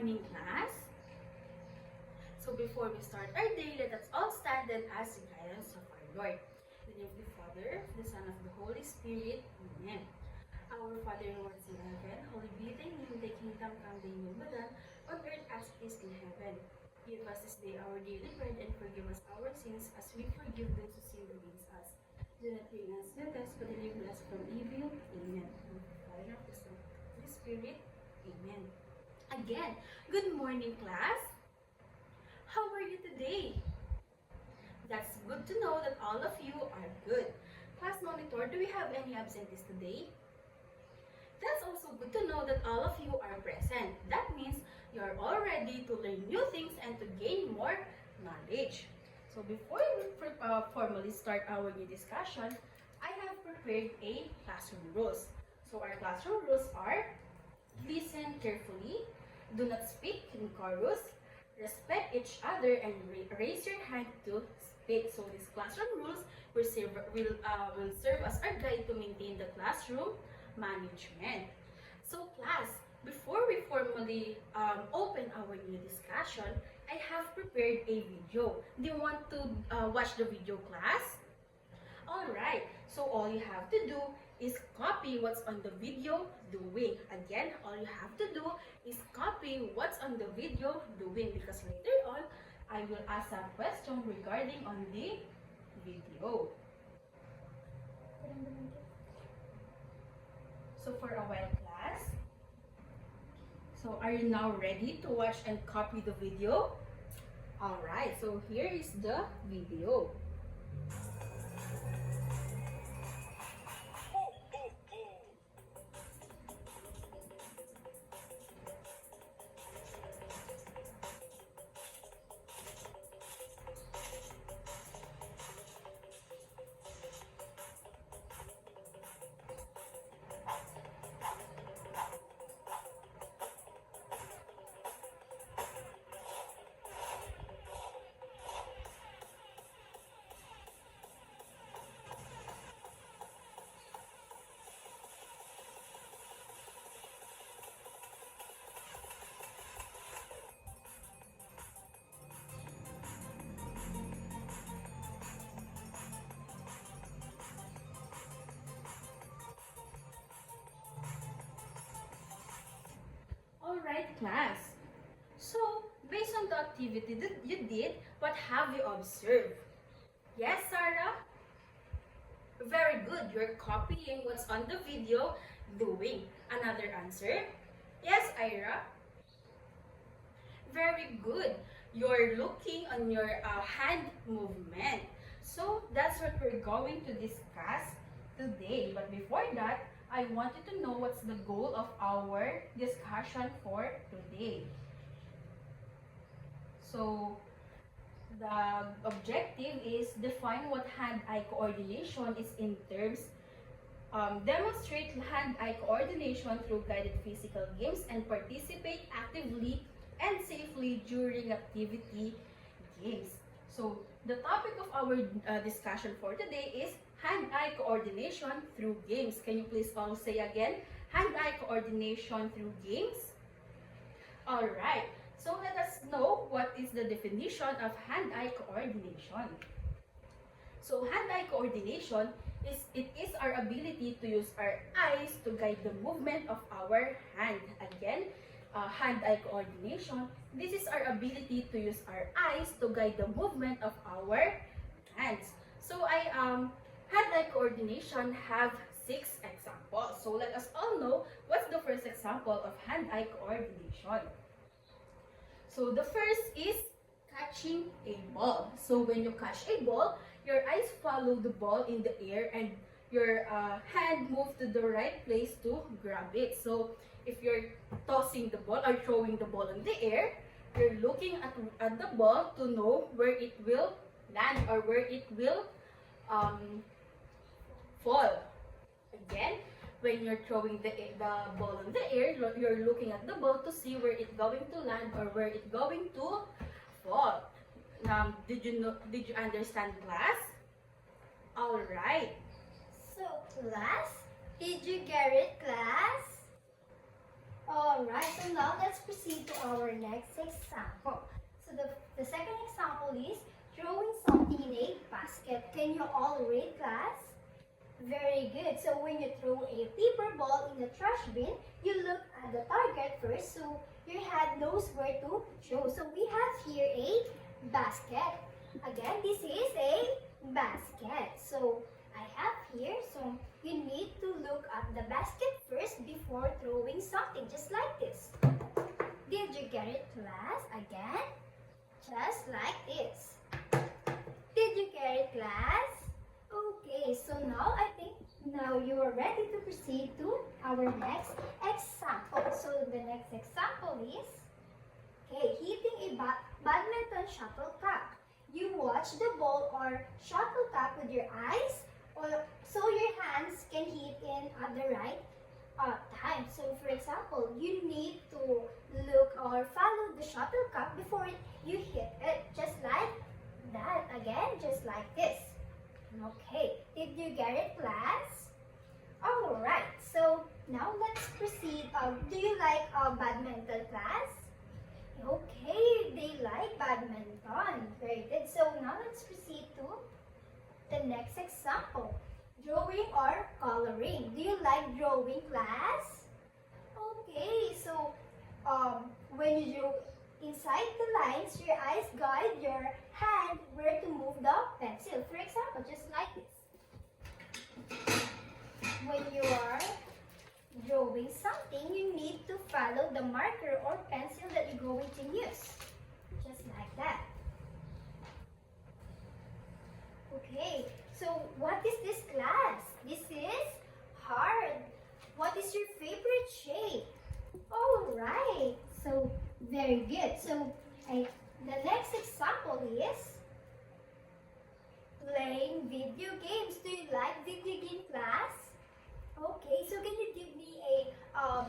morning, class. So before we start our day, let us all stand and ask the guidance of our Lord. In the name of the Father, the Son, of the Holy Spirit. Amen. Our Father who art in heaven, holy be thy name, thy kingdom come, thy will be done, on earth as it is in heaven. Give us this day our daily bread, and forgive us our sins as we forgive those who sin against us. Do not bring us to test, but deliver us from evil. Amen. In the Father, of the Son, of the Holy Spirit. Amen. Again, good morning, class. How are you today? That's good to know that all of you are good. Class monitor, do we have any absentees today? That's also good to know that all of you are present. That means you are all ready to learn new things and to gain more knowledge. So before we formally start our new discussion, I have prepared a classroom rules. So our classroom rules are: listen carefully, do not speak in chorus, respect each other, and raise your hand to speak. So these classroom rules will serve as our guide to maintain the classroom management. So class, before we formally open our new discussion, I have prepared a video. Do you want to watch the video, class? Alright, so all you have to do is copy what's on the video doing. Again, all you have to do is copy what's on the video doing, because later on, I will ask a question regarding on the video. So for a while, class, so are you now ready to watch and copy the video? Alright, so here is the video. Alright, class. So, based on the activity that you did, what have you observed? Yes, Sarah? Very good. You're copying what's on the video doing. Another answer? Yes, Ira? Very good. You're looking on your hand movement. So, that's what we're going to discuss today. But before that, I wanted to know what's the goal of our discussion for today. So, the objective is define what hand-eye coordination is in terms, demonstrate hand-eye coordination through guided physical games, and participate actively and safely during activity games. So, the topic of our discussion for today is hand-eye coordination through games. Can you please all say again? Hand-eye coordination through games. Alright, so let us know what is the definition of hand-eye coordination. So hand-eye coordination is our ability to use our eyes to guide the movement of our hand. Again, hand-eye coordination, this is our ability to use our eyes to guide the movement of our hands. So hand-eye coordination have 6 examples. So let us all know what's the first example of hand-eye coordination. So the first is catching a ball. So when you catch a ball, your eyes follow the ball in the air and your hand moves to the right place to grab it. So if you're tossing the ball or throwing the ball in the air, you're looking at the ball to know where it will land or where it will fall. Again, when you're throwing the ball in the air, you're looking at the ball to see where it's going to land or where it's going to fall. Did you understand, class? All right. So, class, did you get it, class? All Alright, so now let's proceed to our next example. So the second example is throwing something in a basket. Can you all read, class? Very good. So when you throw a paper ball in the trash bin, you look at the target first so your hand knows where to throw. So we have here a basket. Again, this is a basket. So I have here, so you need to look at the basket first before throwing something, just like this. Did you get it, class? Again, just like this. Did you get it, class? Okay, so now I think now you are ready to proceed to our next example. So the next example is, okay, hitting a badminton shuttlecock. You watch the ball or shuttlecock with your eyes, or so your hands can hit in at the right time. So for example, you need to look or follow the shuttlecock before you hit it, just like that. Again, just like this. Okay, did you get it, class? Alright, so now let's proceed. Do you like badminton, class? Okay, they like badminton. Very good. So now let's proceed to the next example. Drawing or coloring. Do you like drawing, class? Okay, so when you draw inside the lines, your eyes guide your hand where to move the pencil. For example, just like this. When you are drawing something, you need to follow the marker or pencil that you're going to use. Just like that. Okay, so what is this, class? This is hard. What is your favorite shape? Alright, so very good. So the next example is playing video games. Do you like video game, class? Okay, so can you give me a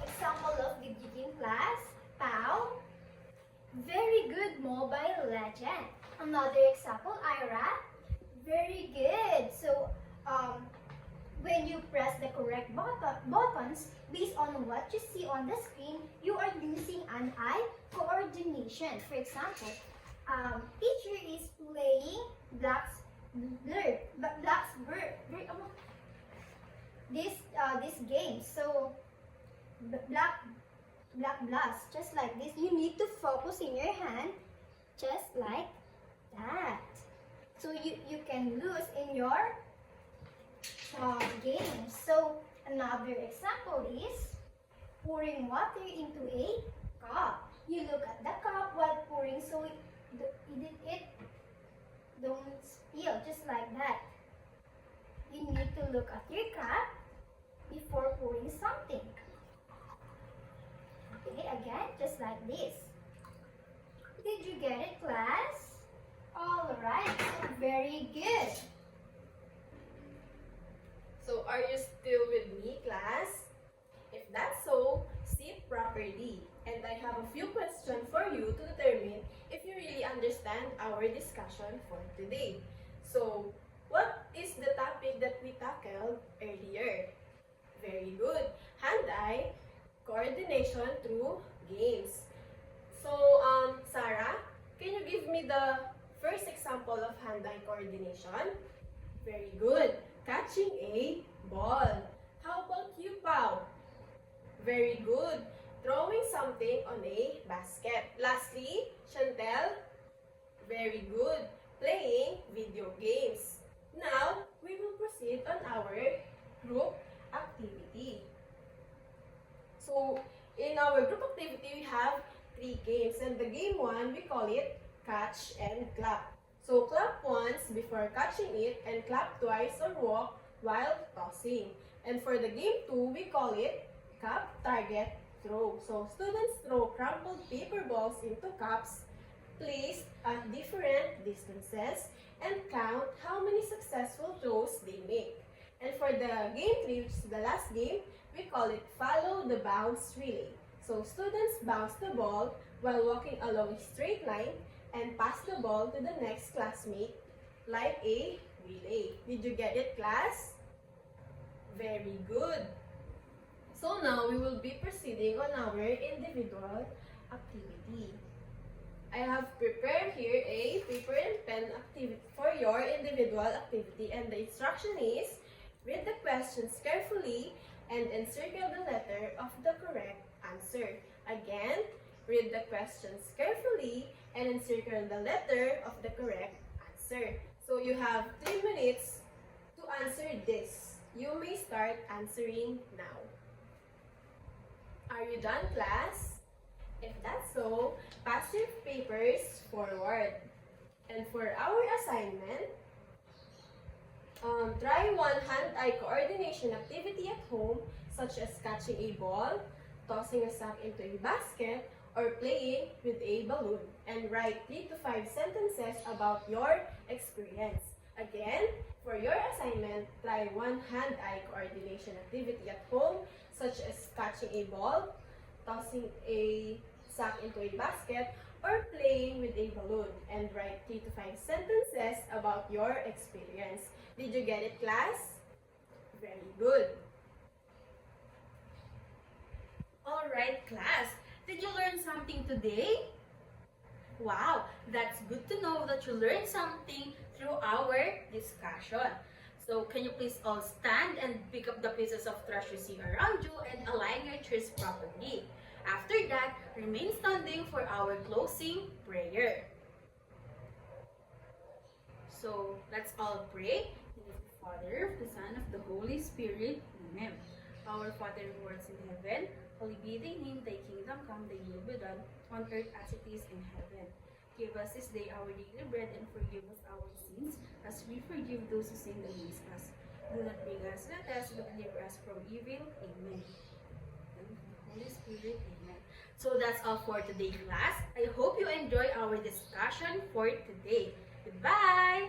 example of video game, class? Pau? Very good, Mobile Legend. Another example, Ira? Very good. So when you press the correct buttons based on what you see on the screen, you are using an eye coordination. For example, teacher is playing Blackbird. This game. So Black Blast, just like this. You need to focus in your hand, just like that. So you can lose in your game. So another example is pouring water into a cup. You look at the cup while pouring, so it don't spill, just like that. You need to look at your cup before pouring something. Okay, again, just like this. Did you get it, class? Alright, so very good. So are you still with me, class? If that's so, sit properly. And I have a few questions for you to determine if you really understand our discussion for today. So, what is the topic that we tackled earlier? Very good. Hand-eye coordination through games. So, Sarah, can you give me the first example of hand-eye coordination? Very good. Catching a ball. How about you, Pau? Very good. Throwing something on a basket. Lastly, Chantel. Very good. Playing video games. Now, we will proceed on our group activity. So, in our group activity, we have 3 games. And the game 1, we call it catch and clap. So, clap once before catching it and clap twice or walk while tossing. And for the game 2, we call it cup, target, throw. So, students throw crumpled paper balls into cups placed at different distances and count how many successful throws they make. And for the game 3, which is the last game, we call it follow the bounce relay. So, students bounce the ball while walking along a straight line and pass the ball to the next classmate like a relay. Did you get it, class? Very good. So now we will be proceeding on our individual activity. I have prepared here a paper and pen activity for your individual activity, and the instruction is read the questions carefully and encircle the letter of the correct answer. Again, read the questions carefully and encircle the letter of the correct answer. So you have 3 minutes to answer this. You may start answering now. Are you done, class? If that's so, pass your papers forward. And for our assignment, try one hand-eye coordination activity at home, such as catching a ball, tossing a sack into a basket, or playing with a balloon. And write 3 to 5 sentences about your experience. Again, for your assignment, try one hand-eye coordination activity at home, such as catching a ball, tossing a sack into a basket, or playing with a balloon, and write 3 to 5 sentences about your experience. Did you get it, class? Very good. Alright, class. Did you learn something today? Wow, that's good to know that you learned something through our discussion. So, can you please all stand and pick up the pieces of trash you see around you and align your chairs properly. After that, remain standing for our closing prayer. So, let's all pray. In the name of the Father, of the Son, of the Holy Spirit. Amen. Our Father who art in heaven, holy be thy name, thy kingdom come, thy will be done, on earth as it is in heaven. Give us this day our daily bread, and forgive us our sins, as we forgive those who sin against us. Do not bring us to the test, but deliver us from evil. Amen. Holy Spirit, amen. So that's all for today, class. I hope you enjoy our discussion for today. Goodbye!